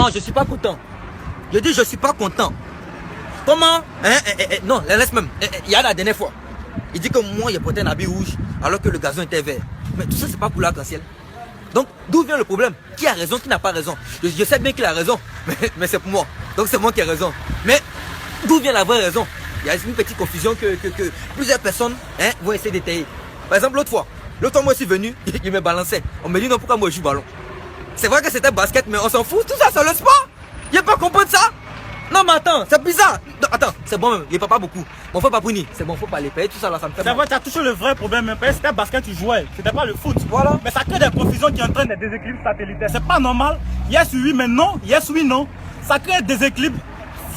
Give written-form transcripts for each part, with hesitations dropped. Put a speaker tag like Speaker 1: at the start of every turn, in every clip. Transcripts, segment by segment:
Speaker 1: Non, je suis pas content. Je dis je suis pas content. Comment non, laisse même. Il y a la dernière fois. Il dit que moi, il porté un habit rouge alors que le gazon était vert. Mais tout ça, c'est pas pour l'arc-en-ciel. Donc, d'où vient le problème? Qui a raison, qui n'a pas raison? Je sais bien qu'il a raison, mais c'est pour moi. Donc, c'est moi qui ai raison. Mais d'où vient la vraie raison? Il y a une petite confusion que plusieurs personnes vont essayer d'étayer. Par exemple, l'autre fois, moi, je suis venu, il me balançait. On me dit non, pourquoi moi, je joue ballon? C'est vrai que c'était basket, mais on s'en fout. Tout ça, c'est le sport. Il n'y a pas compris de ça? Non, mais attends, c'est bizarre. Non, attends, c'est bon, il n'y a pas beaucoup. Bon, faut pas punir. C'est bon, faut pas les payer. Tout ça, là, ça me fait mal.
Speaker 2: C'est vrai, tu as touché le vrai problème. Même c'était basket, tu jouais. C'était pas le foot.
Speaker 1: Voilà.
Speaker 2: Mais ça crée des confusions qui entraînent des déséquilibres satellitaires. C'est pas normal. Yes, oui, mais non. Yes, oui, non. Ça crée des déséquilibres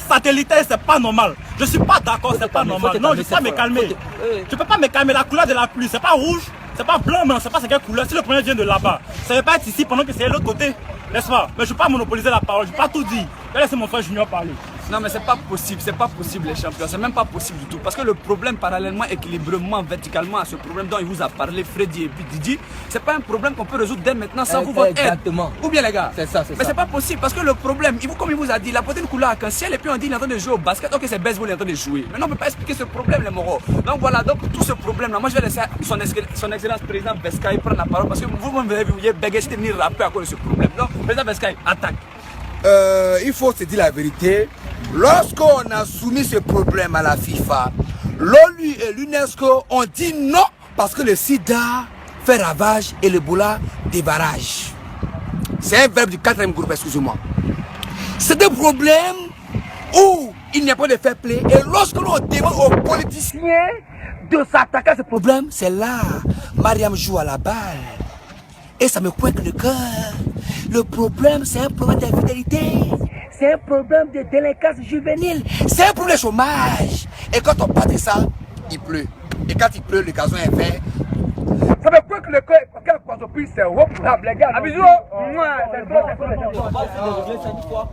Speaker 2: satellitaires, c'est pas normal. Je suis pas d'accord, c'est pas normal. Non, je peux pas me calmer. Tu peux pas me calmer. La couleur de la pluie, c'est pas rouge, c'est pas blanc, mais on sait pas c'est quelle couleur. Si le premier vient de là-bas, ça ne va pas être ici pendant que c'est de l'autre côté. N'est-ce pas? Mais je ne vais pas monopoliser la parole, je ne vais pas tout dire. Je vais laisser mon frère Junior parler.
Speaker 3: Non mais c'est pas possible les champions, c'est même pas possible du tout. Parce que le problème parallèlement, équilibrement, verticalement à ce problème dont il vous a parlé, Freddy et puis Didi, c'est pas un problème qu'on peut résoudre dès maintenant sans vous votre aide.
Speaker 1: Exactement.
Speaker 3: Ou bien les gars?
Speaker 1: C'est ça, c'est ça.
Speaker 3: Mais c'est pas possible parce que le problème, comme il vous a dit, il a porté une couleur arc-en-ciel et puis on dit il est en train de jouer au basket, ok c'est baseball, il est en train de jouer. Mais non, on peut pas expliquer ce problème les moraux. Donc voilà, donc tout ce problème là, moi je vais laisser son excellence président Beskai prendre la parole parce que vous-même vous avez bégayé de venir rapper à cause de ce problème. Donc président Beskai, attaque.
Speaker 4: Il faut se dire la vérité. Lorsqu'on a soumis ce problème à la FIFA, l'ONU et l'UNESCO ont dit non parce que le sida fait ravage et le boula débarrage. C'est un verbe du 4e groupe, excusez-moi. C'est un problème où il n'y a pas de fair play et lorsque l'on demande aux politiciens de s'attaquer à ce problème, c'est là Mariam joue à la balle. Et ça me coince le cœur. Le problème, c'est un problème d'infidélité. C'est un problème de délinquance juvénile. C'est un problème de chômage. Et quand on parle de ça, il pleut. Et quand il pleut, le gazon est vert. Ça me coince le cœur. Quand on puisse, c'est reprendre les gars. Bisous. Moi, c'est trop.